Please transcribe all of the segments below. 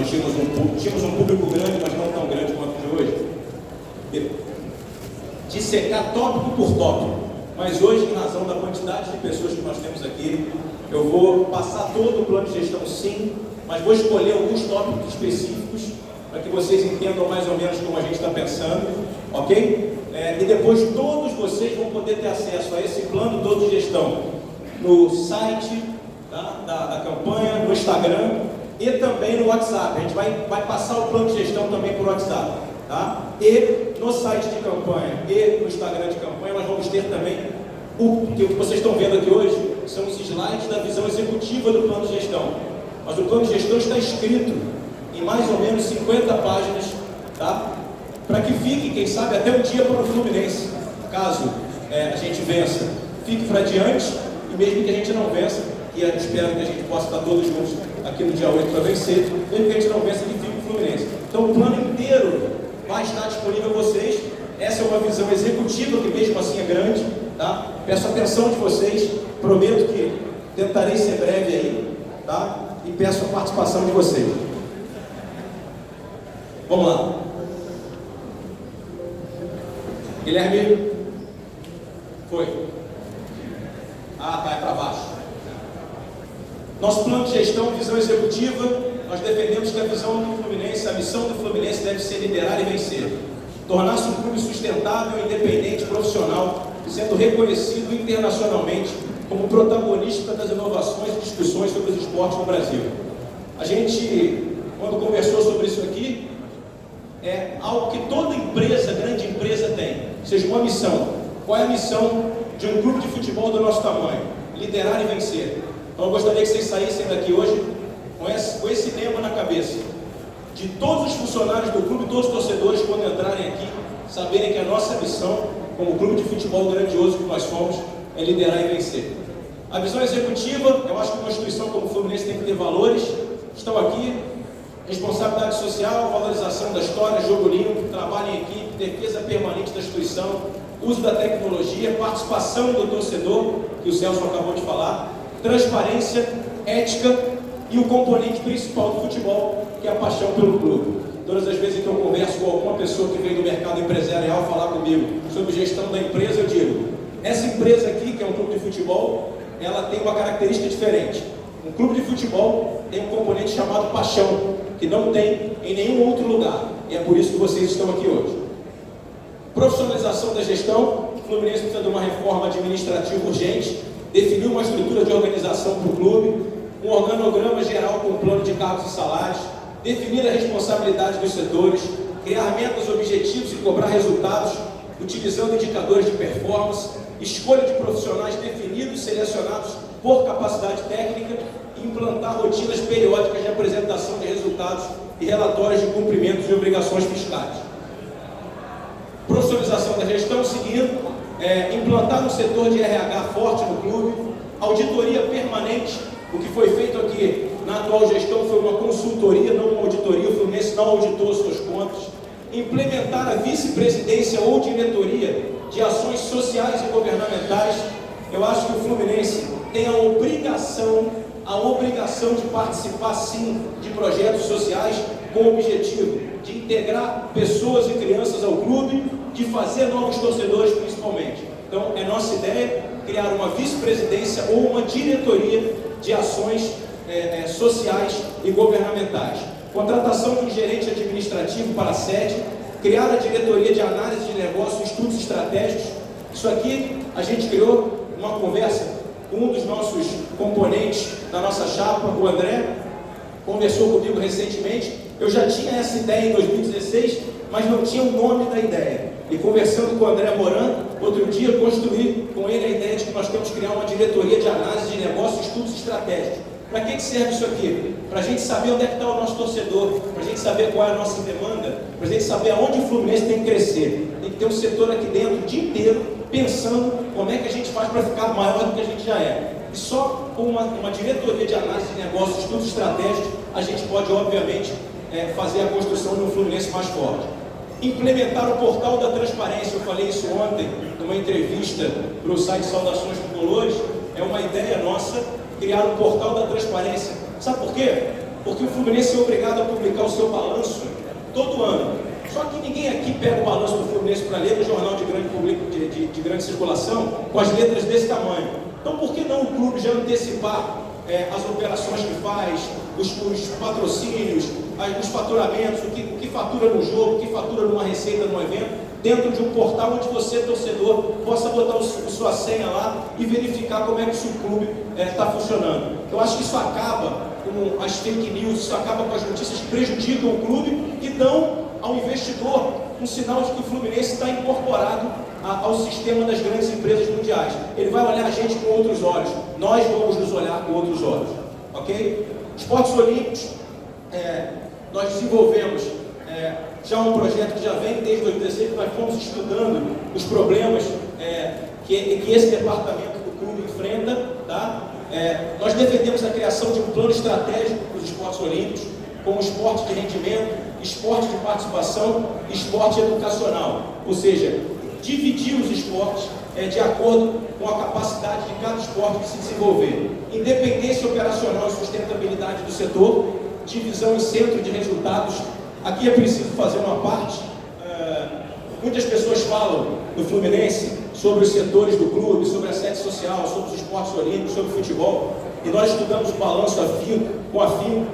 nós tínhamos um público grande, mas não tão grande quanto o de hoje, de secar tópico por tópico. Mas hoje, em razão da quantidade de pessoas que nós temos aqui, eu vou passar todo o plano de gestão sim, mas vou escolher alguns tópicos específicos para que vocês entendam mais ou menos como a gente está pensando, ok? E depois todos vocês vão poder ter acesso a esse plano todo de gestão no site da campanha, no Instagram e também no WhatsApp. A gente vai passar o plano de gestão também por WhatsApp, tá? E no site de campanha e no Instagram de campanha nós vamos ter também o que vocês estão vendo aqui hoje, são os slides da visão executiva do plano de gestão. Mas o plano de gestão está escrito em mais ou menos 50 páginas, tá? Para que fique, quem sabe, até um dia para o Fluminense, caso a gente vença, fique para diante, e mesmo que a gente não vença, e eu espero que a gente possa estar todos juntos aqui no dia 8 para vencer, mesmo que a gente não vença, que fique o Fluminense. Então o plano inteiro vai estar disponível a vocês. Essa é uma visão executiva, que mesmo assim é grande, tá? Peço a atenção de vocês, prometo que tentarei ser breve aí, tá? E peço a participação de vocês. Vamos lá. Guilherme, foi. Tá, é para baixo. Nosso plano de gestão, visão executiva, nós defendemos que a visão do Fluminense, a missão do Fluminense deve ser liderar e vencer. Tornar-se um clube sustentável, independente, profissional, sendo reconhecido internacionalmente como protagonista das inovações e discussões sobre os esportes no Brasil. A gente, quando conversou sobre isso aqui, é algo que toda empresa, grande empresa tem, seja uma missão. Qual é a missão de um clube de futebol do nosso tamanho? Liderar e vencer. Então eu gostaria que vocês saíssem daqui hoje com esse tema na cabeça. De todos os funcionários do clube, todos os torcedores, quando entrarem aqui, saberem que a nossa missão, como clube de futebol grandioso que nós somos, é liderar e vencer. A visão executiva, eu acho que uma instituição como o Fluminense tem que ter valores, estão aqui: responsabilidade social, valorização da história, jogo limpo, trabalho em equipe, defesa permanente da instituição, uso da tecnologia, participação do torcedor, que o Celso acabou de falar, transparência, ética e o componente principal do futebol, que é a paixão pelo clube. Todas as vezes que eu converso com alguma pessoa que vem do mercado empresarial falar comigo sobre gestão da empresa, eu digo: essa empresa aqui, que é um clube de futebol, ela tem uma característica diferente. Um clube de futebol tem um componente chamado paixão, que não tem em nenhum outro lugar, e é por isso que vocês estão aqui hoje. Profissionalização da gestão. O Fluminense precisa de uma reforma administrativa urgente, definir uma estrutura de organização para o clube, um organograma geral com um plano de cargos e salários, definir a responsabilidade dos setores, criar metas, objetivos e cobrar resultados, utilizando indicadores de performance, escolha de profissionais definidos e selecionados por capacidade técnica e implantar rotinas periódicas de apresentação de resultados e relatórios de cumprimentos de obrigações fiscais. Profissionalização da gestão, seguindo, implantar um setor de RH forte no clube, auditoria permanente. O que foi feito aqui na atual gestão foi uma consultoria, não uma auditoria. O Fluminense não auditou suas contas. Implementar a vice-presidência ou diretoria de ações sociais e governamentais. Eu acho que o Fluminense tem a obrigação de participar sim de projetos sociais com o objetivo de integrar pessoas e crianças ao clube, de fazer novos torcedores principalmente. Então é nossa ideia criar uma vice-presidência ou uma diretoria de ações sociais e governamentais. Contratação de um gerente administrativo para a sede, criar a diretoria de análise de negócios e estudos estratégicos. Isso aqui a gente criou uma conversa com um dos nossos componentes da nossa chapa, o André, conversou comigo recentemente. Eu já tinha essa ideia em 2016, mas não tinha o nome da ideia. E conversando com o André Moran, outro dia construí com ele a ideia de que nós temos que criar uma diretoria de análise de negócios e estudos estratégicos. Para que serve isso aqui? Para a gente saber onde é que está o nosso torcedor, para a gente saber qual é a nossa demanda, para a gente saber aonde o Fluminense tem que crescer. Tem que ter um setor aqui dentro o dia inteiro pensando como é que a gente faz para ficar maior do que a gente já é. E só com uma diretoria de análise de negócios e estudos estratégicos a gente pode, obviamente, fazer a construção de um Fluminense mais forte. Implementar o portal da transparência. Eu falei isso ontem numa entrevista para o site Saudações Tricolores. É uma ideia nossa criar um portal da transparência. Sabe por quê? porque o Fluminense é obrigado a publicar o seu balanço todo ano. Só que ninguém aqui pega o balanço do Fluminense para ler no jornal de grande circulação com as letras desse tamanho. Então, por que não o clube já antecipar as operações que faz, os patrocínios, os faturamentos, o que fatura no jogo, o que fatura numa receita, num evento, dentro de um portal onde você, torcedor, possa botar sua senha lá e verificar como é que o seu clube está funcionando. Eu acho que isso acaba com as fake news, isso acaba com as notícias que prejudicam o clube e dão ao investidor um sinal de que o Fluminense está incorporado ao sistema das grandes empresas mundiais. Ele vai olhar a gente com outros olhos, nós vamos nos olhar com outros olhos, ok? Esportes Olímpicos, nós desenvolvemos já um projeto que já vem desde 2016, nós fomos estudando os problemas que esse departamento do clube enfrenta, tá? Nós defendemos a criação de um plano estratégico para os esportes olímpicos, como esporte de rendimento, esporte de participação e esporte educacional, ou seja, dividir os esportes de acordo com a capacidade de cada esporte de se desenvolver. Independência operacional e sustentabilidade do setor, divisão em centro de resultados. Aqui é preciso fazer uma parte. Muitas pessoas falam do Fluminense sobre os setores do clube, sobre a sede social, sobre os esportes olímpicos, sobre o futebol, e nós estudamos o balanço com afinco,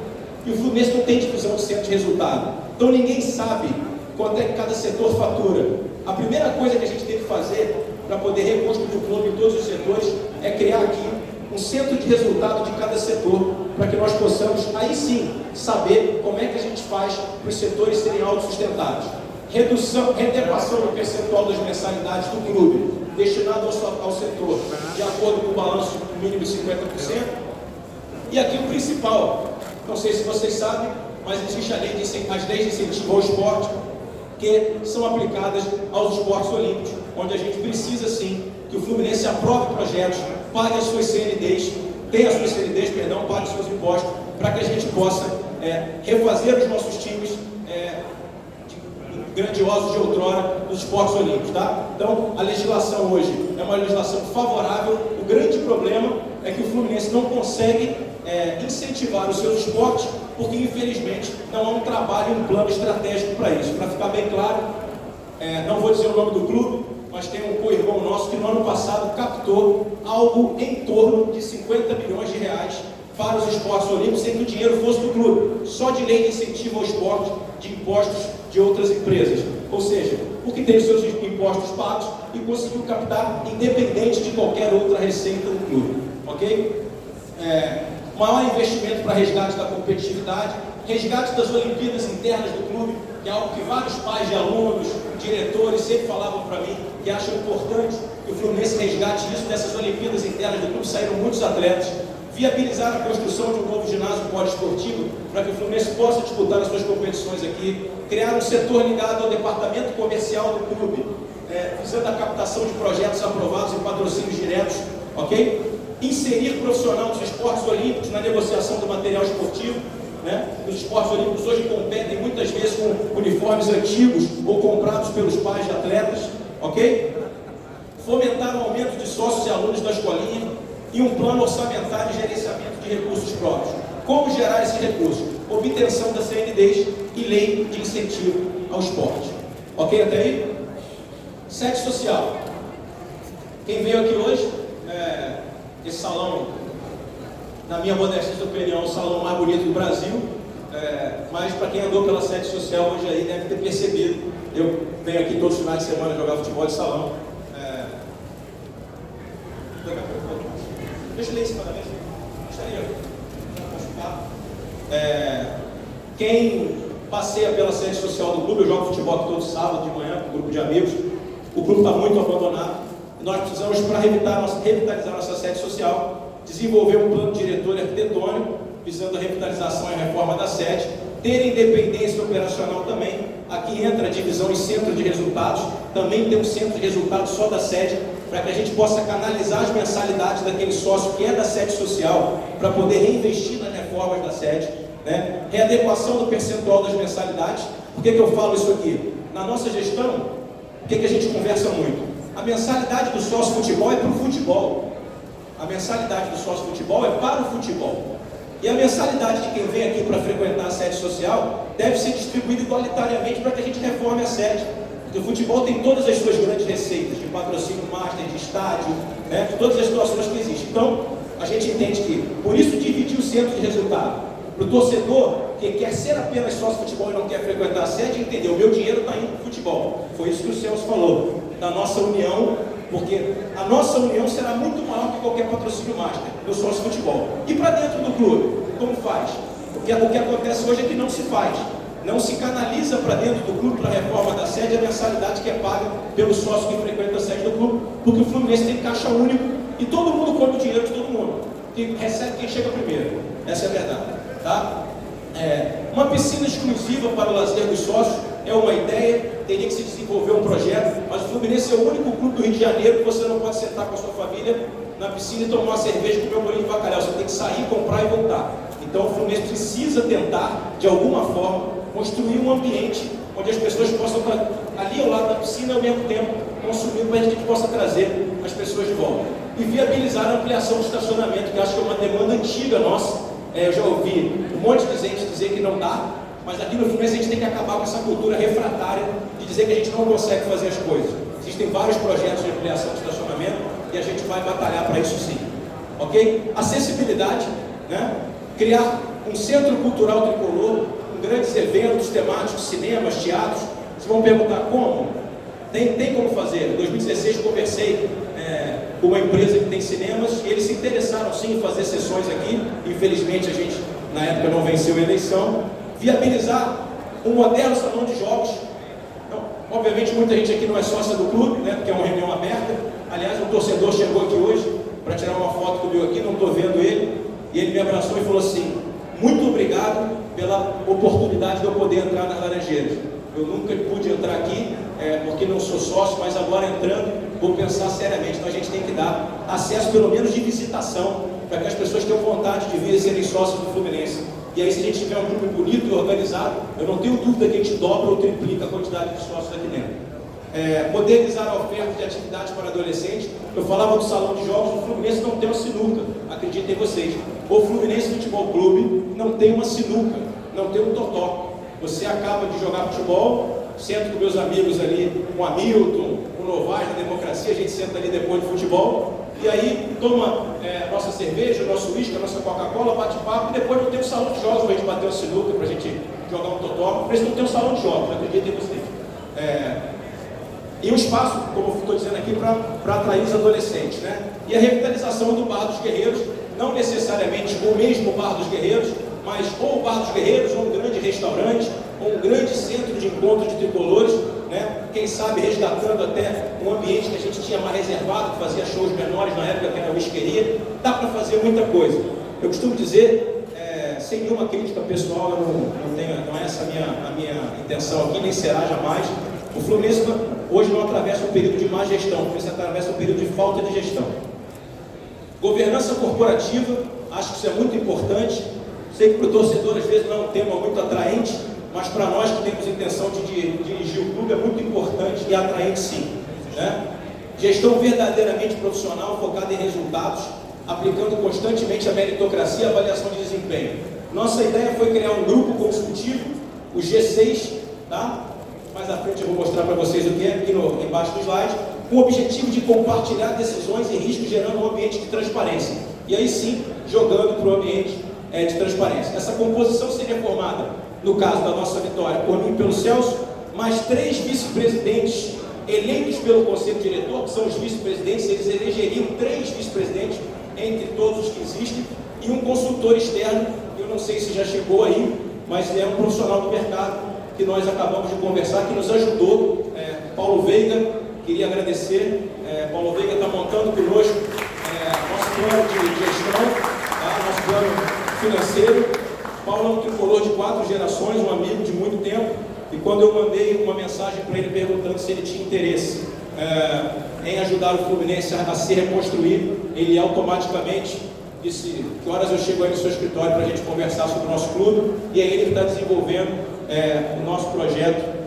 e o Fluminense não tem divisão de centro de resultado. Então ninguém sabe quanto é que cada setor fatura. A primeira coisa que a gente tem que fazer para poder reconstruir o clube em todos os setores é criar aqui um centro de resultado de cada setor, para que nós possamos, aí sim, saber como é que a gente faz para os setores serem autossustentáveis. Redequação do percentual das mensalidades do clube, destinado ao setor, de acordo com o balanço mínimo de 50%. E aqui o principal, não sei se vocês sabem, mas existe as leis de incentivo ao esporte, que são aplicadas aos esportes olímpicos, onde a gente precisa sim que o Fluminense aprove projetos, pague as suas CNDs, pague os seus impostos, para que a gente possa refazer os nossos times grandiosos de outrora dos esportes olímpicos, tá? Então, a legislação hoje é uma legislação favorável. O grande problema é que o Fluminense não consegue incentivar os seus esportes, porque infelizmente não há um trabalho, um plano estratégico para isso. Para ficar bem claro, não vou dizer o nome do clube, mas tem um co-irmão nosso que no ano passado captou algo em torno de 50 milhões de reais para os esportes olímpicos, sem que o dinheiro fosse do clube, só de lei de incentivo ao esporte, de impostos de outras empresas. Ou seja, porque tem os seus impostos pagos e conseguiu captar independente de qualquer outra receita do clube, ok? Maior investimento para resgate da competitividade, resgate das Olimpíadas internas do clube, que é algo que vários pais de alunos, diretores sempre falavam para mim, que acham importante que o Fluminense resgate isso. Dessas Olimpíadas internas do clube saíram muitos atletas. Viabilizar a construção de um novo ginásio poliesportivo para que o Fluminense possa disputar as suas competições aqui, criar um setor ligado ao departamento comercial do clube, visando a captação de projetos aprovados e patrocínios diretos, ok? Inserir profissional dos esportes olímpicos na negociação do material esportivo, né? Os esportes olímpicos hoje competem muitas vezes com uniformes antigos ou comprados pelos pais de atletas, ok? Fomentar o aumento de sócios e alunos da escolinha e um plano orçamentário e gerenciamento de recursos próprios. Como gerar esses recursos? Obtenção da CNDs e lei de incentivo ao esporte. Ok até aí? Sede social. Quem veio aqui hoje, esse salão, na minha modesta opinião, é o salão mais bonito do Brasil, mas para quem andou pela sede social hoje aí deve ter percebido. Eu venho aqui todos os finais de semana jogar futebol de salão. Deixa eu ler esse parabéns. Quem passeia pela sede social do clube, eu jogo futebol aqui todo sábado de manhã com um grupo de amigos. O clube está muito abandonado. Nós precisamos, para revitalizar nossa sede social, desenvolver um plano diretor arquitetônico, visando a revitalização e a reforma da sede, ter independência operacional também. Aqui entra a divisão em centro de resultados, também tem um centro de resultados só da sede, para que a gente possa canalizar as mensalidades daquele sócio que é da sede social, para poder reinvestir nas reformas da sede, né? Readequação do percentual das mensalidades. Por que eu falo isso aqui? Na nossa gestão, o que a gente conversa muito? A mensalidade do sócio futebol é para o futebol. A mensalidade do sócio futebol é para o futebol. E a mensalidade de quem vem aqui para frequentar a sede social deve ser distribuída igualitariamente para que a gente reforme a sede. Porque o futebol tem todas as suas grandes receitas, de patrocínio master, de estádio, né, de todas as situações que existem. Então, a gente entende que, por isso, dividir o centro de resultado. Para o torcedor que quer ser apenas sócio de futebol e não quer frequentar a sede, entender, o meu dinheiro está indo para o futebol. Foi isso que o Celso falou, da nossa união, porque a nossa união será muito maior que qualquer patrocínio master do sócio de futebol. E para dentro do clube, como faz? Porque o que acontece hoje é que não se faz. Não se canaliza para dentro do clube, para a reforma da sede, a mensalidade que é paga pelo sócio que frequenta a sede do clube, porque o Fluminense tem caixa único e todo mundo come o dinheiro de todo mundo, que recebe quem chega primeiro. Essa é a verdade. Tá? Uma piscina exclusiva para o lazer dos sócios é uma ideia, teria que se desenvolver um projeto, mas o Fluminense é o único clube do Rio de Janeiro que você não pode sentar com a sua família na piscina e tomar uma cerveja e comer um bolinho de bacalhau. Você tem que sair, comprar e voltar. Então o Fluminense precisa tentar, de alguma forma, construir um ambiente onde as pessoas possam estar ali ao lado da piscina ao mesmo tempo consumindo, para que a gente possa trazer as pessoas de volta. E viabilizar a ampliação do estacionamento, que acho que é uma demanda antiga nossa. Eu já ouvi um monte de gente dizer que não dá, mas aqui no Fluminense a gente tem que acabar com essa cultura refratária de dizer que a gente não consegue fazer as coisas. Existem vários projetos de ampliação de estacionamento e a gente vai batalhar para isso sim. Ok? Acessibilidade, né? Criar um centro cultural tricolor, com grandes eventos temáticos, cinemas, teatros. Vocês vão perguntar como? Tem como fazer. Em 2016 conversei com uma empresa que tem cinemas e eles se interessaram sim em fazer sessões aqui. Infelizmente a gente na época não venceu a eleição. Viabilizar um moderno salão de jogos. Então, obviamente muita gente aqui não é sócia do clube, né, porque é uma reunião aberta. Aliás, um torcedor chegou aqui hoje para tirar uma foto comigo aqui, não estou vendo ele, e ele me abraçou e falou assim: muito obrigado pela oportunidade de eu poder entrar nas Laranjeiras. Eu nunca pude entrar aqui porque não sou sócio, mas agora entrando vou pensar seriamente. Então a gente tem que dar acesso pelo menos de visitação para que as pessoas tenham vontade de vir e serem sócios do Fluminense. E aí, se a gente tiver um grupo bonito e organizado, eu não tenho dúvida que a gente dobra ou triplica a quantidade de sócios aqui dentro. Modernizar a oferta de atividades para adolescentes. Eu falava do salão de jogos, o Fluminense não tem uma sinuca, acreditem vocês. O Fluminense Futebol Clube não tem uma sinuca, não tem um totó. Você acaba de jogar futebol, sento com meus amigos ali, com o Hamilton, com o Novaes, na Democracia, a gente senta ali depois de futebol, e aí toma nossa cerveja, nosso uísque, a nossa Coca-Cola, bate papo, e depois não tem um salão de jogos para a gente bater uma sinuca, para a gente jogar um totó. Por isso não tem um salão de jogos, acreditem vocês. E um espaço, como eu estou dizendo aqui, para atrair os adolescentes, né? E a revitalização do Bar dos Guerreiros, não necessariamente o mesmo Bar dos Guerreiros, mas ou o Bar dos Guerreiros, ou um grande restaurante, ou um grande centro de encontro de tricolores, né? Quem sabe resgatando até um ambiente que a gente tinha mais reservado, que fazia shows menores na época, que era a whiskeria. Dá para fazer muita coisa. Eu costumo dizer, sem nenhuma crítica pessoal, não é essa a minha intenção aqui, nem será jamais. O Fluminense hoje não atravessa um período de má gestão, o Fluminense atravessa um período de falta de gestão. Governança corporativa, acho que isso é muito importante. Sei que para o torcedor às vezes não é um tema muito atraente, mas para nós que temos intenção de dirigir o clube é muito importante e atraente sim, né? Gestão verdadeiramente profissional, focada em resultados, aplicando constantemente a meritocracia e a avaliação de desempenho. Nossa ideia foi criar um grupo consultivo, o G6, tá? Mais à frente eu vou mostrar para vocês o que é aqui embaixo do slide, com o objetivo de compartilhar decisões e riscos, gerando um ambiente de transparência. E aí sim, jogando para o ambiente de transparência. Essa composição seria formada, no caso da nossa vitória, por mim e pelo Celso, mais 3 vice-presidentes eleitos pelo Conselho Diretor, que são os vice-presidentes. Eles elegeriam 3 vice-presidentes entre todos os que existem, e um consultor externo, eu não sei se já chegou aí, mas é um profissional do mercado que nós acabamos de conversar, que nos ajudou, Paulo Veiga. Queria agradecer, Paulo Veiga está montando conosco nosso plano de gestão, tá? Nosso plano financeiro. Paulo é um tricolor de 4 gerações, um amigo de muito tempo, e quando eu mandei uma mensagem para ele perguntando se ele tinha interesse em ajudar o Fluminense a se reconstruir, ele automaticamente disse: que horas eu chego aí no seu escritório para a gente conversar sobre o nosso clube. E aí ele está desenvolvendo o nosso projeto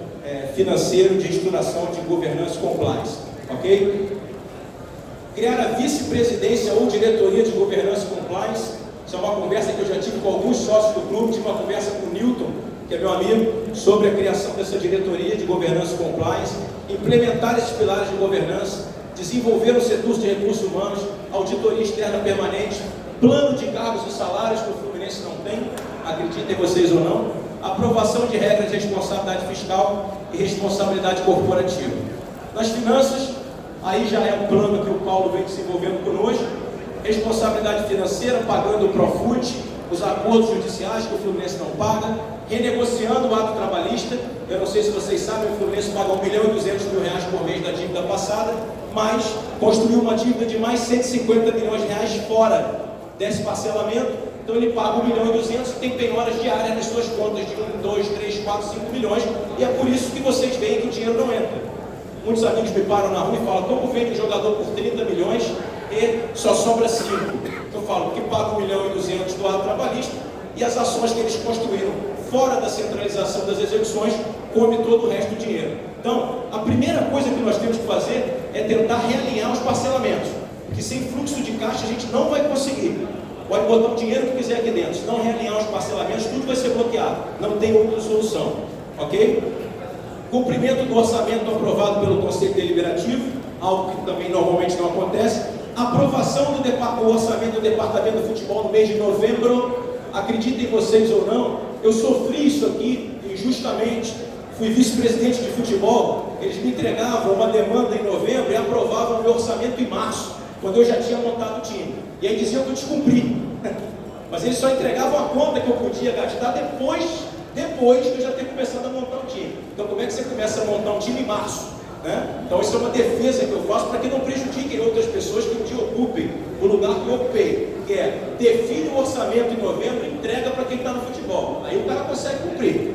financeiro de estruturação de governança compliance, ok? Criar a vice-presidência ou diretoria de governança compliance, Isso é uma conversa que eu já tive com alguns sócios do clube, tive uma conversa com o Newton, que é meu amigo, sobre a criação dessa diretoria de governança e compliance, implementar esses pilares de governança, desenvolver o setor de recursos humanos, auditoria externa permanente, plano de cargos e salários que o Fluminense não tem, acreditem vocês ou não, aprovação de regras de responsabilidade fiscal e responsabilidade corporativa. Nas finanças, aí já é um plano que o Paulo vem desenvolvendo conosco, responsabilidade financeira, pagando o Profut, os acordos judiciais que o Fluminense não paga, renegociando o ato trabalhista. Eu não sei se vocês sabem, o Fluminense paga R$1,2 milhão por mês da dívida passada, mas construiu uma dívida de mais R$150 milhões fora desse parcelamento, então ele paga R$1,2 milhão e tem penhoras diárias nas suas contas de 1, 2, 3, 4, 5 milhões, e é por isso que vocês veem que o dinheiro não entra. Muitos amigos me param na rua e falam: como vende um jogador por 30 milhões e só sobra 5? Eu falo que paga R$1,2 milhão do ato trabalhista, e as ações que eles construíram fora da centralização das execuções come todo o resto do dinheiro. Então, a primeira coisa que nós temos que fazer é tentar realinhar os parcelamentos, porque sem fluxo de caixa a gente não vai conseguir. Pode botar o dinheiro que quiser aqui dentro, se não realinhar os parcelamentos, tudo vai ser bloqueado, não tem outra solução, ok? Cumprimento do orçamento aprovado pelo Conselho Deliberativo, algo que também normalmente não acontece. Aprovação do orçamento do Departamento de Futebol no mês de novembro. Acreditem vocês ou não, eu sofri isso aqui injustamente. Fui vice-presidente de futebol, eles me entregavam uma demanda em novembro e aprovavam o meu orçamento em março, quando eu já tinha montado o time. E aí diziam que eu descumpri. Mas eles só entregavam a conta que eu podia gastar depois que eu já ter começado a montar o time. Então, como é que você começa a montar um time em março? Então, isso é uma defesa que eu faço para que não prejudiquem outras pessoas que um dia ocupem o lugar que eu ocupei, que é define o orçamento em novembro e entrega para quem está no futebol. Aí o cara consegue cumprir.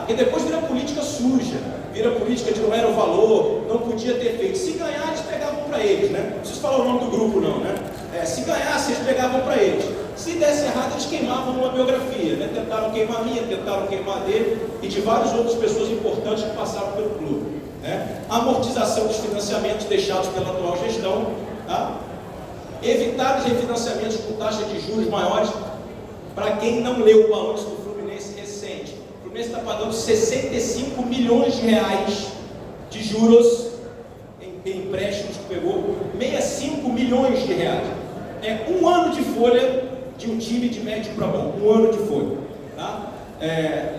E depois vira política suja, vira política de não era o valor, não podia ter feito. Se ganhar, eles pegavam para eles, né? Não preciso falar o nome do grupo, não, né? Se ganhasse, eles pegavam para eles. Se desse errado, eles queimavam uma biografia, né? Tentaram queimar a minha, tentaram queimar a dele e de várias outras pessoas importantes que passaram pelo clube. Amortização dos financiamentos deixados pela atual gestão, evitar os refinanciamentos com taxa de juros maiores. Para quem não leu o balanço do Fluminense recente, o Fluminense está pagando R$65 milhões de juros em empréstimos que pegou, 65 milhões de reais. É um ano de folha de um time de médio para bom, um ano de folha.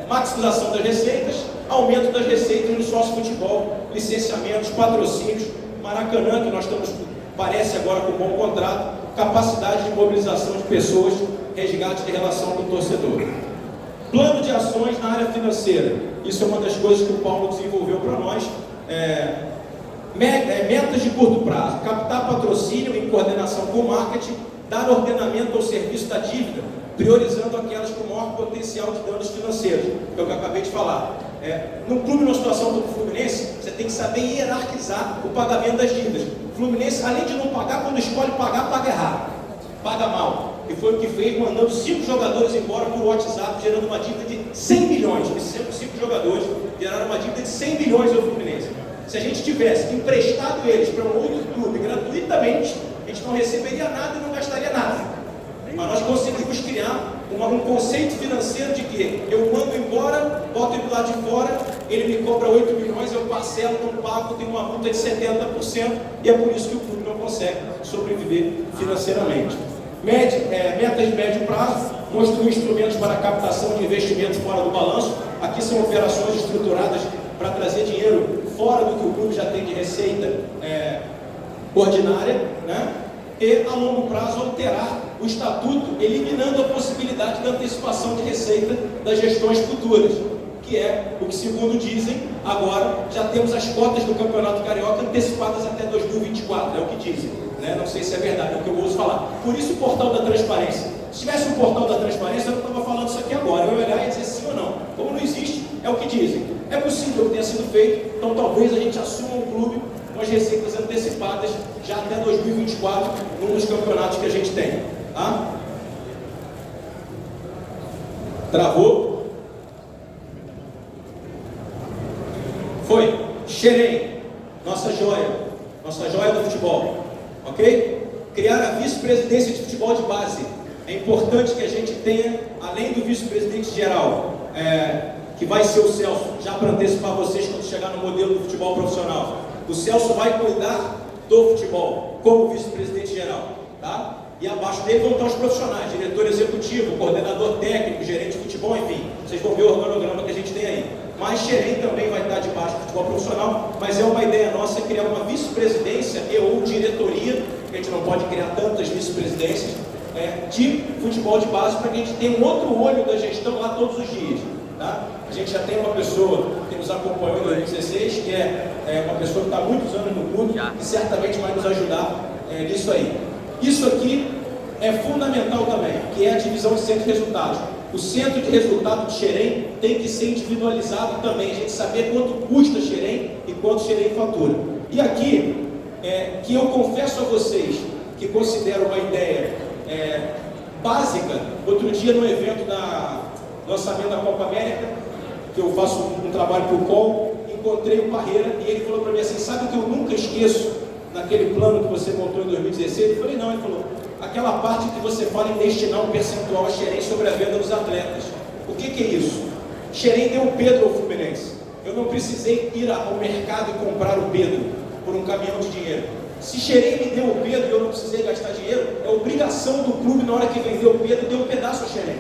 Maximização das receitas, aumento das receitas no sócio-futebol, licenciamentos, patrocínios, Maracanã, que nós estamos, parece agora com um bom contrato, capacidade de mobilização de pessoas, resgate de relação com o torcedor. Plano de ações na área financeira, isso é uma das coisas que o Paulo desenvolveu para nós. Metas de curto prazo, captar patrocínio em coordenação com o marketing, dar ordenamento ao serviço da dívida, priorizando aquelas com maior potencial de danos financeiros, que é o que eu acabei de falar. Num clube, numa situação do Fluminense, você tem que saber hierarquizar o pagamento das dívidas. O Fluminense, além de não pagar, quando escolhe pagar, paga errado, paga mal. E foi o que fez, mandando 5 jogadores embora por WhatsApp, gerando uma dívida de 100 milhões. Esses 5 jogadores geraram uma dívida de 100 milhões ao Fluminense. Se a gente tivesse emprestado eles para um outro clube gratuitamente, a gente não receberia nada e não gastaria nada. Mas nós conseguimos criar um conceito financeiro de que eu mando embora, boto ele do lado de fora, ele me cobra 8 milhões, eu parcelo, não pago, tenho uma multa de 70%, e é por isso que o clube não consegue sobreviver financeiramente. Metas de médio prazo, construir instrumentos para captação de investimentos fora do balanço. Aqui são operações estruturadas para trazer dinheiro fora do que o clube já tem de receita ordinária, E a longo prazo alterar o estatuto, eliminando a possibilidade da antecipação de receita das gestões futuras, que é o que, segundo dizem, agora já temos as cotas do Campeonato Carioca antecipadas até 2024, é o que dizem, Não sei se é verdade, é o que eu ouço falar. Por isso o portal da transparência. Se tivesse um portal da transparência, eu não estava falando isso aqui agora, eu ia olhar e dizer sim ou não. Como não existe, é o que dizem. É possível que tenha sido feito, então talvez a gente assuma um clube com as receitas antecipadas já até 2024, num dos campeonatos que a gente tem. Travou? Foi. Xerém, nossa joia do futebol. Ok? Criar a vice-presidência de futebol de base. É importante que a gente tenha, além do vice-presidente geral, que vai ser o Celso, já para antecipar vocês quando chegar no modelo do futebol profissional, o Celso vai cuidar do futebol como vice-presidente geral, tá? E abaixo dele vão estar os profissionais, diretor executivo, coordenador técnico, gerente de futebol, enfim, vocês vão ver o organograma que a gente tem aí. Mas Xerém também vai estar debaixo do futebol profissional, mas é uma ideia nossa criar uma vice-presidência e ou diretoria, que a gente não pode criar tantas vice-presidências, de futebol de base, para que a gente tenha um outro olho da gestão lá todos os dias. Tá? A gente já tem uma pessoa que nos acompanhou em 2016, que é uma pessoa que está há muitos anos no clube e certamente vai nos ajudar nisso aí. Isso aqui é fundamental também, que é a divisão de centro de resultados. O centro de resultado de Xerém tem que ser individualizado também, a gente saber quanto custa Xerém e quanto Xerém fatura. E aqui, que eu confesso a vocês que considero uma ideia básica, outro dia no evento do lançamento da Copa América, que eu faço um trabalho para o COL, encontrei o Parreira e ele falou para mim assim, sabe o que eu nunca esqueço naquele plano que você montou em 2016? Eu falei, não, ele falou, aquela parte que você fala em destinar um percentual a Xerém sobre a venda dos atletas. O que é isso? Xerém deu o Pedro ao Fluminense. Eu não precisei ir ao mercado e comprar o Pedro por um caminhão de dinheiro. Se Xerém me deu o Pedro e eu não precisei gastar dinheiro, é obrigação do clube, na hora que vendeu o Pedro, deu um pedaço a Xerém.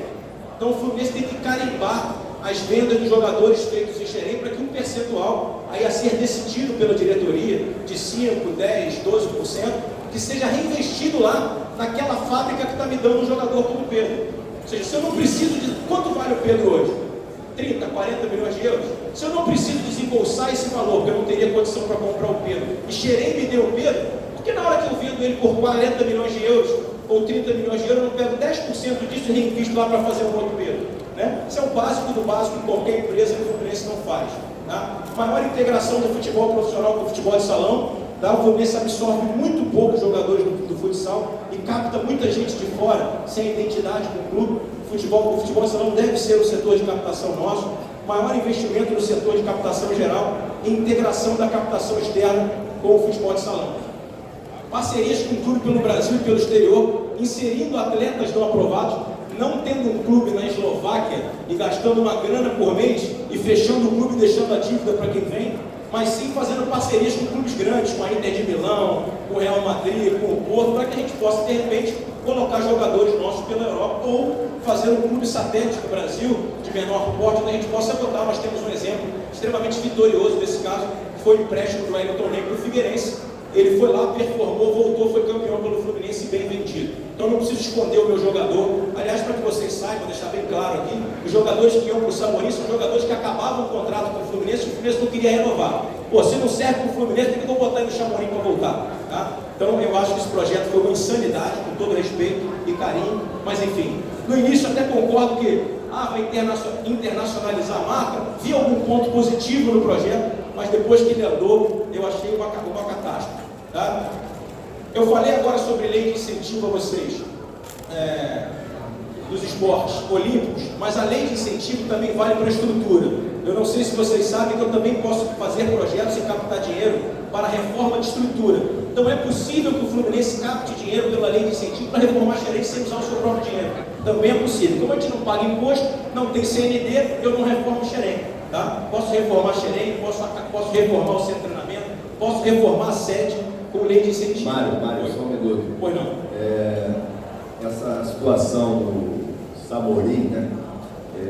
Então o Fluminense tem que carimbar as vendas de jogadores feitos em Xerém para que um percentual, aí a ser decidido pela diretoria, de 5%, 10%, 12%, que seja reinvestido lá naquela fábrica que está me dando um jogador como o Pedro. Ou seja, se eu não preciso de... Quanto vale o Pedro hoje? 30, 40 milhões de euros? Se eu não preciso desembolsar esse valor, porque eu não teria condição para comprar o Pedro, e Xerém me deu o Pedro, porque na hora que eu vendo ele por 40 milhões de euros, ou 30 milhões de euros, eu não pego 10% disso e reinvisto lá para fazer um outro Pedro. Né? Isso é o básico do básico que qualquer empresa que o Fluminense não faz. Tá? Maior integração do futebol profissional com o futebol de salão. Tá? O Fluminense absorve muito poucos jogadores do futsal e capta muita gente de fora, sem identidade com o clube. O futebol de salão deve ser o setor de captação nosso. Maior investimento no setor de captação geral e integração da captação externa com o futebol de salão. Parcerias com clube pelo Brasil e pelo exterior, inserindo atletas não aprovados, não tendo um clube na Eslováquia e gastando uma grana por mês e fechando o clube e deixando a dívida para quem vem, mas sim fazendo parcerias com clubes grandes, com a Inter de Milão, com o Real Madrid, com o Porto, para que a gente possa, de repente, colocar jogadores nossos pela Europa ou fazer um clube satélite do Brasil, de menor porte, onde a gente possa botar. Nós temos um exemplo extremamente vitorioso desse caso, que foi o empréstimo do Wellington Ney para o Figueirense. Ele foi lá, performou, voltou, foi campeão pelo Fluminense bem vendido. Então eu não preciso esconder o meu jogador. Aliás, para que vocês saibam, deixar bem claro aqui, os jogadores que iam para o Samorim são jogadores que acabavam o contrato com o Fluminense e o Fluminense não queria renovar. Pô, se não serve para o Fluminense, tem que botar ele no Chamorim para voltar. Tá? Então eu acho que esse projeto foi uma insanidade, com todo respeito e carinho, mas enfim. No início até concordo que vai internacionalizar a marca, vi algum ponto positivo no projeto, mas depois que ele andou, eu achei uma catástrofe. Tá? Eu falei agora sobre lei de incentivo a vocês dos esportes olímpicos, mas a lei de incentivo também vale para a estrutura. Eu não sei se vocês sabem que eu também posso fazer projetos e captar dinheiro para a reforma de estrutura. Então é possível que o Fluminense capte dinheiro pela lei de incentivo para reformar Xerém sem usar o seu próprio dinheiro. Também é possível. Como a gente não paga imposto, não tem CND, eu não reformo Xerém. Tá? Posso reformar Xerém, posso reformar o centro de treinamento, posso reformar a sede com lei de incentivo. Mário, só um minuto. Pois não. Essa situação do Samorim, né?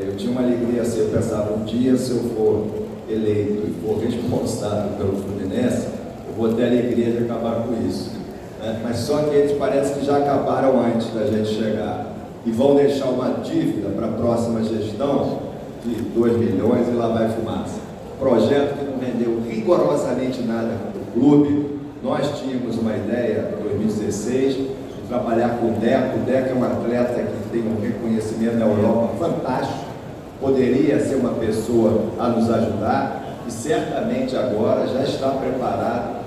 Eu tinha uma alegria assim, eu pensava, um dia se eu for eleito e for responsável pelo Fluminense, eu vou ter a alegria de acabar com isso. Né? Mas só que eles parece que já acabaram antes da gente chegar e vão deixar uma dívida para a próxima gestão de 2 milhões e lá vai fumaça. Projeto que não rendeu rigorosamente nada para o clube. Nós tínhamos uma ideia em 2016 de trabalhar com o Deco. O Deco é um atleta que tem um reconhecimento na Europa fantástico, poderia ser uma pessoa a nos ajudar e certamente agora já está preparado,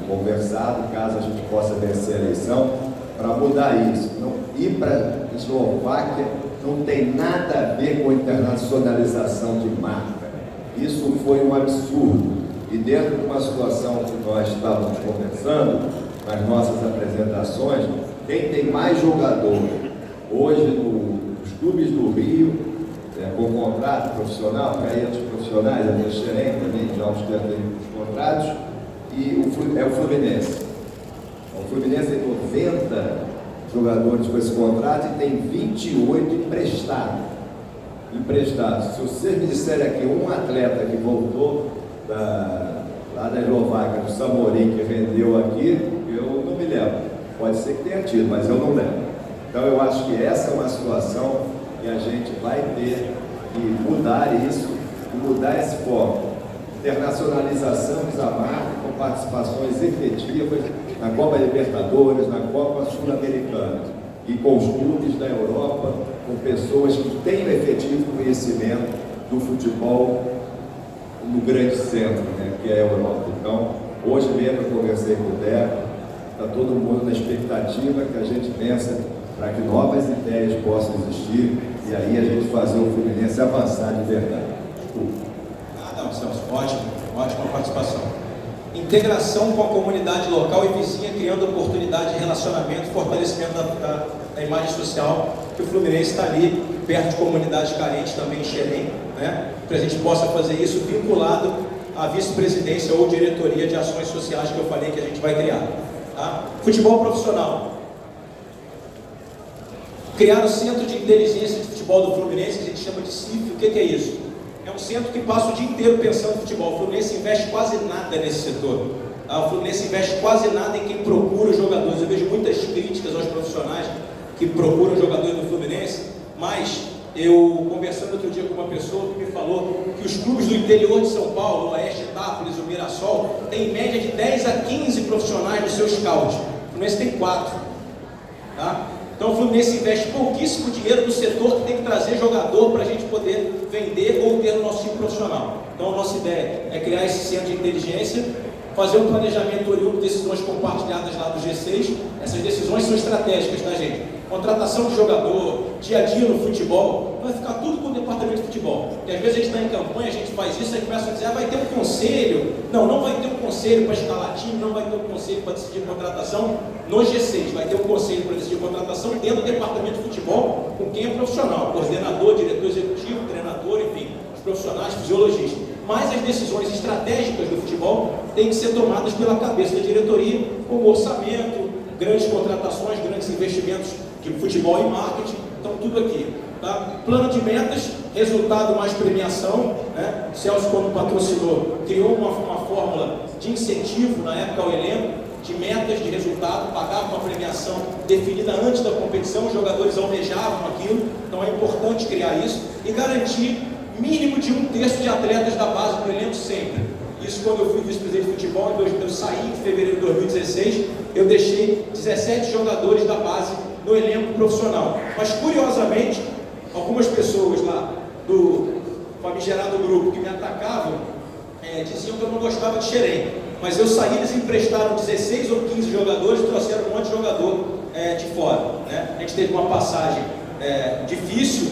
conversado, caso a gente possa vencer a eleição, para mudar isso. Não, ir para a Eslováquia não tem nada a ver com internacionalização de marca. Isso foi um absurdo. E dentro de uma situação que nós estávamos conversando, nas nossas apresentações, quem tem mais jogador hoje nos clubes do Rio, com contrato profissional, para ir os profissionais, a minha Xerém também, já uns tempos os contratos, e é o Fluminense. O Fluminense tem 90 jogadores com esse contrato e tem 28 emprestados. Se vocês me disserem aqui um atleta que voltou lá da Eslováquia, do Samorim, que rendeu aqui, eu não me lembro. Pode ser que tenha tido, mas eu não lembro. Então eu acho que essa é uma situação que a gente vai ter que mudar isso e mudar esse foco. Internacionalização da marca com participações efetivas na Copa Libertadores, na Copa Sul-Americana e com os clubes da Europa, com pessoas que têm um efetivo conhecimento do futebol no grande centro, né, que é a Europa. Então, hoje mesmo eu conversei com o Deco, está todo mundo na expectativa que a gente pensa para que novas ideias possam existir e aí a gente fazer o Fluminense avançar de verdade. Desculpa. Não, Celso, ótima participação. Integração com a comunidade local e vizinha, criando oportunidade de relacionamento, fortalecimento da imagem social, que o Fluminense está ali, perto de comunidades carentes também em Xerém, né? Para a gente possa fazer isso vinculado à vice-presidência ou diretoria de ações sociais que eu falei que a gente vai criar. Tá? Futebol profissional. Criar o Centro de Inteligência de Futebol do Fluminense, que a gente chama de CIF. O que é isso? É um centro que passa o dia inteiro pensando em futebol. O Fluminense investe quase nada nesse setor. O Fluminense investe quase nada em quem procura os jogadores. Eu vejo muitas críticas aos profissionais que procuram jogadores do Fluminense, mas eu, conversando outro dia com uma pessoa que me falou que os clubes do interior de São Paulo, o Oeste, Itápolis, o Mirassol, tem em média de 10 a 15 profissionais no seu scout. O Fluminense tem 4. Tá? Então o Fluminense investe pouquíssimo dinheiro no setor que tem que trazer jogador para a gente poder vender ou ter no nosso time profissional. Então a nossa ideia é criar esse centro de inteligência, fazer um planejamento oriundo de decisões compartilhadas lá do G6. Essas decisões são estratégicas, tá, gente? Contratação de jogador, dia a dia no futebol, vai ficar tudo com o departamento de futebol. Porque às vezes a gente está em campanha, a gente faz isso, aí começa a dizer, vai ter um conselho. Não vai ter um conselho para escalar time, não vai ter um conselho para decidir contratação no G6. Vai ter um conselho para decidir contratação dentro do departamento de futebol, com quem é profissional, coordenador, diretor executivo, treinador, enfim, os profissionais, fisiologistas. Mas as decisões estratégicas do futebol têm que ser tomadas pela cabeça da diretoria, como orçamento, grandes contratações, grandes investimentos de futebol e marketing, então tudo aqui. Tá? Plano de metas, resultado mais premiação, né? Celso, quando patrocinou, criou uma fórmula de incentivo, na época ao elenco, de metas de resultado, pagava uma premiação definida antes da competição, os jogadores almejavam aquilo, então é importante criar isso e garantir mínimo de 1/3 de atletas da base do elenco sempre. Isso quando eu fui vice-presidente de futebol, eu saí em fevereiro de 2016, eu deixei 17 jogadores da base no elenco profissional. Mas curiosamente, algumas pessoas lá do famigerado grupo que me atacavam, diziam que eu não gostava de Xerém. Mas eu saí, eles emprestaram 16 ou 15 jogadores e trouxeram um monte de jogador de fora. Né? A gente teve uma passagem difícil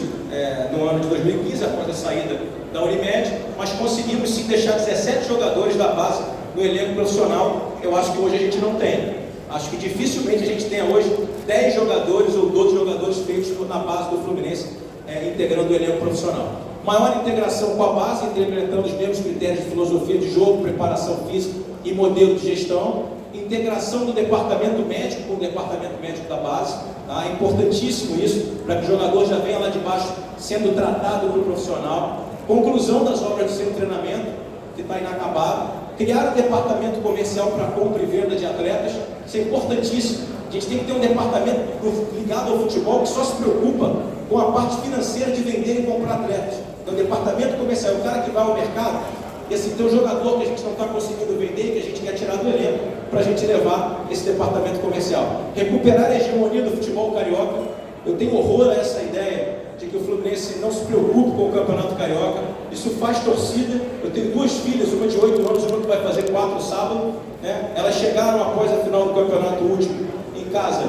no ano de 2015, após a saída da Unimed, mas conseguimos sim deixar 17 jogadores da base no elenco profissional. Eu acho que hoje a gente não tem. Acho que dificilmente a gente tenha hoje 10 jogadores ou 12 jogadores feitos na base do Fluminense, integrando o elenco profissional. Maior integração com a base, implementando os mesmos critérios de filosofia de jogo, preparação física e modelo de gestão. Integração do departamento médico com o departamento médico da base. Tá? É importantíssimo isso, para que o jogador já venha lá de baixo sendo tratado no profissional. Conclusão das obras do centro de treinamento, que está inacabado. Criar um departamento comercial para compra e venda de atletas. Isso é importantíssimo. A gente tem que ter um departamento ligado ao futebol que só se preocupa com a parte financeira de vender e comprar atletas. Então, o departamento comercial é o cara que vai ao mercado e assim, tem um jogador que a gente não está conseguindo vender, que a gente quer tirar do elenco para a gente levar esse departamento comercial. Recuperar a hegemonia do futebol carioca. Eu tenho horror a essa ideia de que o Fluminense não se preocupe com o Campeonato Carioca. Isso faz torcida. Eu tenho 2 filhas, uma de 8 anos, uma que vai fazer 4 sábado. Né? Elas chegaram após a final do campeonato último em casa,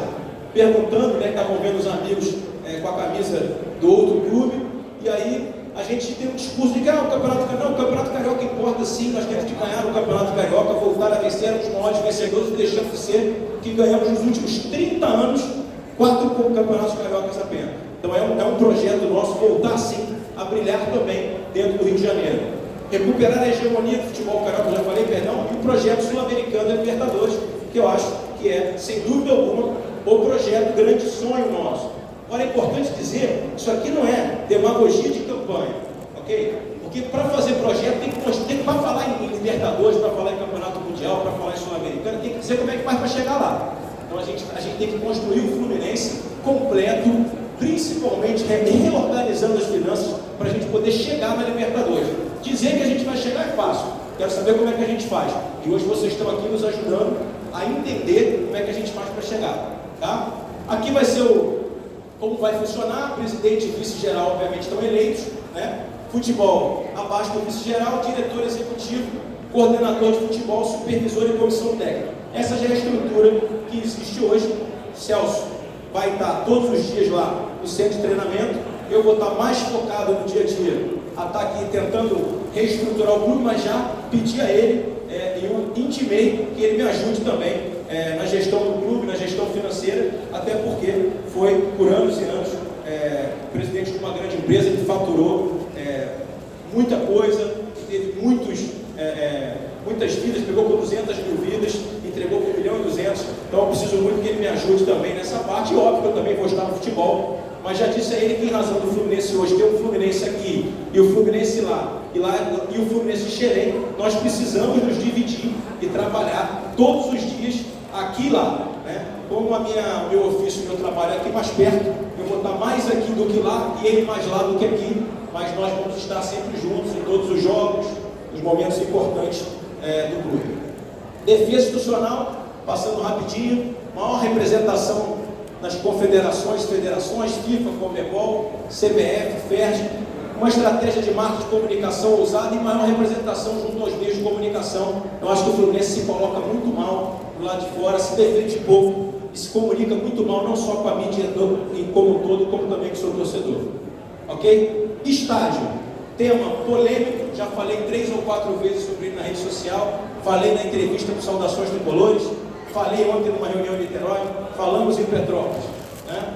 perguntando, né, estavam vendo os amigos com a camisa do outro clube, e aí a gente tem um discurso de que o Campeonato Carioca importa Carioca, sim, nós temos que ganhar o Campeonato Carioca, voltar a vencer os maiores vencedores e deixamos de ser que ganhamos nos últimos 30 anos 4 campeonatos cariocas apenas. Então é um projeto nosso voltar sim a brilhar também dentro do Rio de Janeiro. Recuperar a hegemonia do futebol carioca, já falei, perdão, e o projeto sul-americano da Libertadores, que eu acho que é, sem dúvida alguma, o projeto, grande sonho nosso. Agora é importante dizer, isso aqui não é demagogia de campanha, ok? Porque para fazer projeto tem que para falar em Libertadores, para falar em Campeonato Mundial, para falar em Sul-Americano, tem que dizer como é que faz para chegar lá. Então a gente tem que construir o Fluminense completo, principalmente reorganizando as finanças para a gente poder chegar na Libertadores. Dizer que a gente vai chegar é fácil, quero saber como é que a gente faz. E hoje vocês estão aqui nos ajudando a entender como é que a gente faz para chegar. Tá? Aqui vai ser como vai funcionar, presidente e vice-geral obviamente estão eleitos, né? Futebol abaixo do vice-geral, diretor executivo, coordenador de futebol, supervisor e comissão técnica. Essa já é a estrutura que existe hoje. Celso vai estar todos os dias lá no centro de treinamento, eu vou estar mais focado no dia a dia, a estar aqui tentando reestruturar o clube, mas já pedi a ele e eu intimei que ele me ajude também na gestão do clube, na gestão financeira, até porque foi por anos e anos presidente de uma grande empresa que faturou muita coisa, que teve muitas vidas, pegou por 200 mil vidas, entregou por 1,2 milhão. Então eu preciso muito que ele me ajude também nessa parte. E óbvio que eu também vou estar no futebol, mas já disse a ele que em razão do Fluminense hoje ter um Fluminense aqui e o Fluminense lá e o Fluminense de Xerém, nós precisamos nos dividir e trabalhar todos os dias aqui e lá, né? Como meu ofício, meu trabalho é aqui mais perto, eu vou estar mais aqui do que lá e ele mais lá do que aqui, mas nós vamos estar sempre juntos em todos os jogos, nos momentos importantes do clube. Defesa institucional, passando rapidinho, maior representação nas confederações, federações, FIFA, Conmebol, CBF, FERJ, uma estratégia de marketing de comunicação ousada e maior representação junto aos meios de comunicação. Eu acho que o Fluminense se coloca muito mal do lado de fora, se defende pouco e se comunica muito mal, não só com a mídia como um todo, como também com o seu torcedor. Ok? Estádio, tema polêmico, já falei 3 ou 4 vezes sobre ele na rede social, falei na entrevista com Saudações Tricolores, falei ontem numa reunião em Niterói, falamos em Petrópolis, né?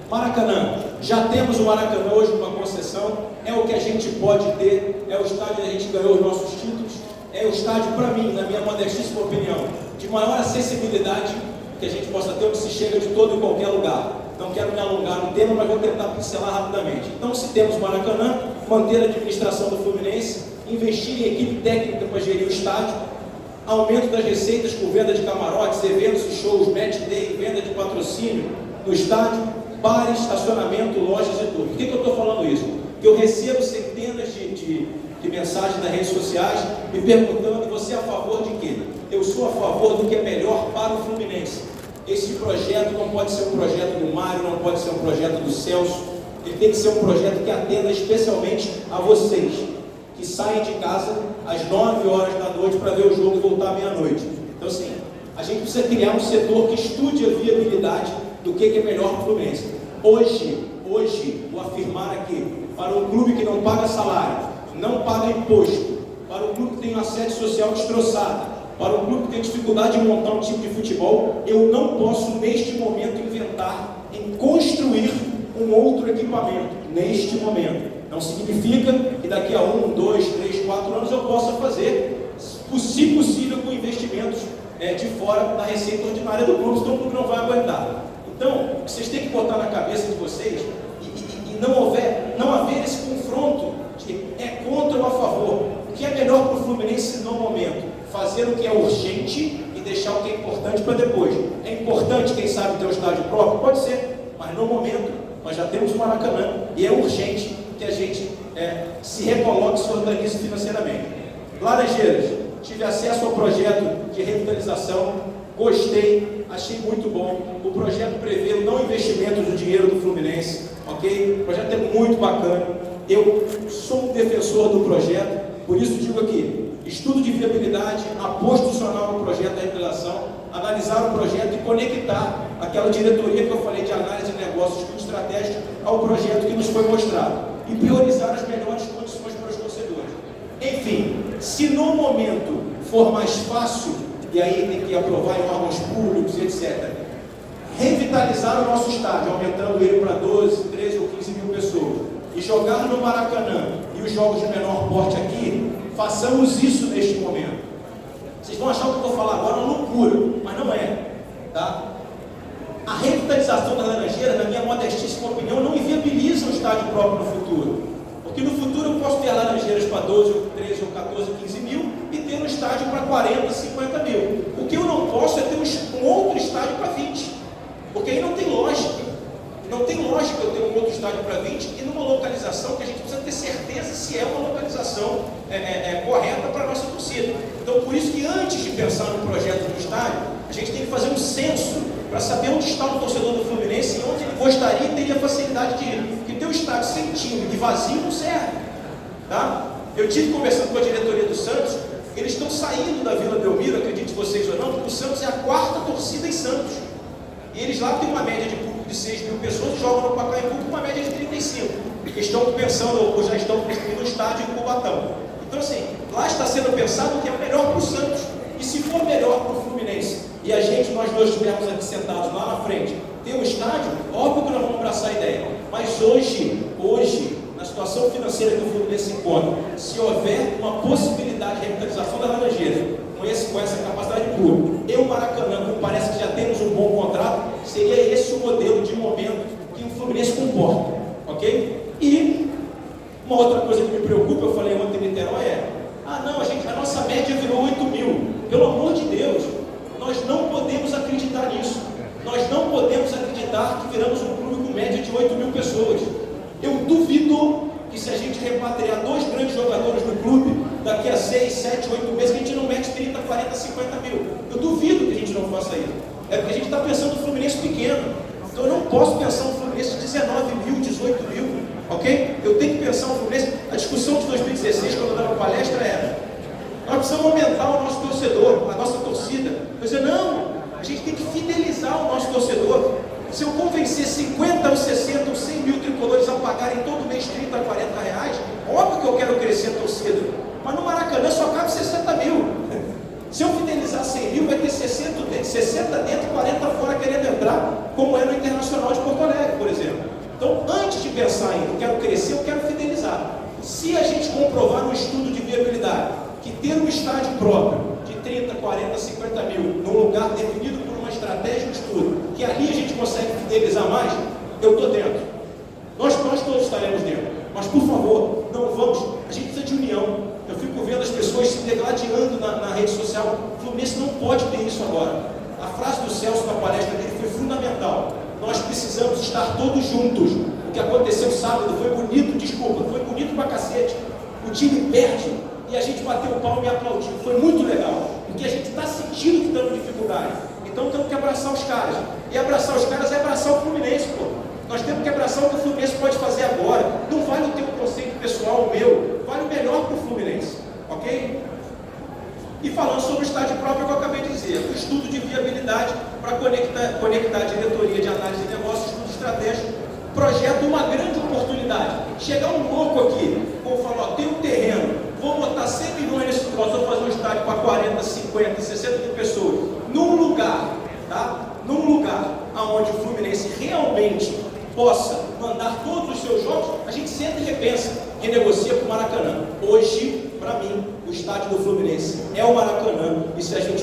Maracanã, já temos o Maracanã hoje numa concessão, é o que a gente pode ter, é o estádio onde a gente ganhou os nossos títulos, é o estádio, para mim, na minha modestíssima opinião, de maior acessibilidade que a gente possa ter, onde se chega de todo e qualquer lugar. Não quero me alongar no tema, mas vou tentar pincelar rapidamente. Então, se temos Maracanã, manter a administração do Fluminense, investir em equipe técnica para gerir o estádio, aumento das receitas com venda de camarotes, eventos e shows, match day, venda de patrocínio no estádio, bares, estacionamento, lojas e tudo. Por que eu estou falando isso? Porque eu recebo centenas de mensagens nas redes sociais me perguntando: você é a favor de quê? Eu sou a favor do que é melhor para o Fluminense. Esse projeto não pode ser um projeto do Mário, não pode ser um projeto do Celso, ele tem que ser um projeto que atenda especialmente a vocês, que saem de casa às 9 horas da noite para ver o jogo e voltar à meia-noite. Então, assim, a gente precisa criar um setor que estude a viabilidade do que é melhor para o Fluminense. Hoje, vou afirmar aqui, para um clube que não paga salário, não paga imposto, para um clube que tem uma sede social destroçada, para um clube que tem dificuldade em montar um time de futebol, eu não posso, neste momento, inventar em construir um outro equipamento, neste momento. Não significa que daqui a 1, 2, 3, 4 anos eu possa fazer, se possível, com investimentos de fora da receita ordinária do clube, senão o clube não vai aguentar. Então, o que vocês têm que botar na cabeça de vocês, e não haver esse confronto de é contra ou a favor. O que é melhor para o Fluminense no momento? Fazer o que é urgente e deixar o que é importante para depois. É importante, quem sabe, ter um estádio próprio? Pode ser, mas no momento nós já temos o Maracanã e é urgente que a gente se recoloque e se organize financeiramente. Laranjeiras, tive acesso ao projeto de revitalização, gostei, achei muito bom. O projeto prevê o não investimento do dinheiro do Fluminense, ok? O projeto é muito bacana. Eu sou um defensor do projeto, por isso digo aqui: estudo de viabilidade, apoio institucional no projeto da revitalização, analisar o projeto e conectar aquela diretoria que eu falei de análise de negócios, estudo estratégico, ao projeto que nos foi mostrado e priorizar as melhores condições para os torcedores. Enfim, Se no momento for mais fácil, e aí tem que aprovar em órgãos públicos, etc., revitalizar o nosso estádio, aumentando ele para 12, 13 ou 15 mil pessoas, e jogar no Maracanã e os jogos de menor porte aqui, façamos isso neste momento. Vocês vão achar o que eu vou falar agora uma loucura, mas não é, tá? A revitalização da Laranjeira, na minha modestíssima opinião, não inviabiliza um estádio próprio no futuro. Porque no futuro eu posso ter Laranjeiras para 12, 13, 14, 15 mil e ter um estádio para 40, 50 mil. O que eu não posso é ter um outro estádio para 20. Porque aí não tem lógica. Não tem lógica eu ter um outro estádio para 20 e numa localização que a gente precisa ter certeza se é uma localização correta para a nossa torcida. Então, por isso que antes de pensar no projeto do estádio, a gente tem que fazer um censo para saber onde está o torcedor do Fluminense e onde ele gostaria e teria facilidade de ir. Porque ter um estádio sem time e vazio não serve. Tá? Eu tive conversando com a diretoria do Santos, eles estão saindo da Vila Belmiro, acredite vocês ou não, porque o Santos é a 4ª torcida em Santos. E eles lá têm uma média de público de 6 mil pessoas e jogam no Pacaembu com uma média de 35. Eles estão pensando, ou já estão construindo um estádio em Cubatão. Então assim, lá está sendo pensado o que é melhor para o Santos. E se for melhor para o Fluminense, e nós dois estivermos aqui sentados lá na frente, ter um estádio, óbvio que nós vamos abraçar a ideia. Mas hoje, na situação financeira que o Fluminense se encontra, se houver uma possibilidade de revitalização da Laranjeira, com essa capacidade pública, e o Maracanã, como parece que já temos um bom contrato, seria esse o modelo de momento que o Fluminense comporta, ok? E uma outra coisa que me preocupa, eu falei ontem em Niterói, a nossa média virou 8 mil. Pelo amor de Deus, nós não podemos acreditar nisso. Nós não podemos acreditar que viramos um clube com média de 8 mil pessoas. Eu duvido que se a gente repatriar 2 grandes jogadores no clube, daqui a 6, 7, 8 meses, a gente não mete 30, 40, 50 mil. Eu duvido que a gente não faça isso. É porque a gente está pensando no Fluminense pequeno. Então eu não posso pensar no Fluminense de 19 mil, 18 mil, ok? Eu tenho que pensar no Fluminense. A discussão de 2016, quando eu dava palestra, era: nós precisamos aumentar o nosso torcedor, a nossa torcida. Eu dizia, não, a gente tem que fidelizar o nosso torcedor. Se eu convencer 50 ou 60 ou 100 mil tricolores a pagarem todo mês 30, 40 reais, óbvio que eu quero crescer a torcida. Mas no Maracanã só cabe 60 mil. Se eu fidelizar 100 mil, vai ter 60 dentro e 40 fora querendo entrar, como é no Internacional de Porto Alegre, por exemplo. Então, antes de pensar em eu quero crescer, eu quero fidelizar. Se a gente comprovar no estudo de viabilidade que ter um estádio próprio de 30, 40, 50 mil, num lugar definido por uma estratégia de estudo, que ali a gente consegue fidelizar mais, eu estou dentro. Nós todos estaremos dentro. Mas, por favor, não vamos. A gente precisa de união. Eu fico vendo as pessoas se degladiando na rede social. O Fluminense não pode ter isso agora. A frase do Celso na palestra dele foi fundamental. Nós precisamos estar todos juntos. O que aconteceu sábado foi bonito, foi bonito pra cacete. O time perde e a gente bateu o palmo e aplaudiu. Foi muito legal, porque a gente está sentindo que estamos em dificuldade. Então temos que abraçar os caras. E abraçar os caras é abraçar o Fluminense, pô. Nós temos que abraçar o que o Fluminense pode fazer agora. Não vale o teu conceito pessoal, o meu. Vale o melhor para o Fluminense, ok? E falando sobre o estádio próprio que eu acabei de dizer, o estudo de viabilidade para conectar a diretoria de análise de negócios, estudo estratégico, projeta uma grande oportunidade. Chegar um louco aqui, vou falar, tem um terreno, vou botar 100 milhões nesse troço, vou fazer um estádio para 40, 50, 60 mil pessoas, num lugar, tá? Num lugar onde o Fluminense realmente possa mandar todos os seus jogos, a gente sempre repensa, renegocia para o Maracanã. Hoje, para mim, o estádio do Fluminense é o Maracanã, e se a gente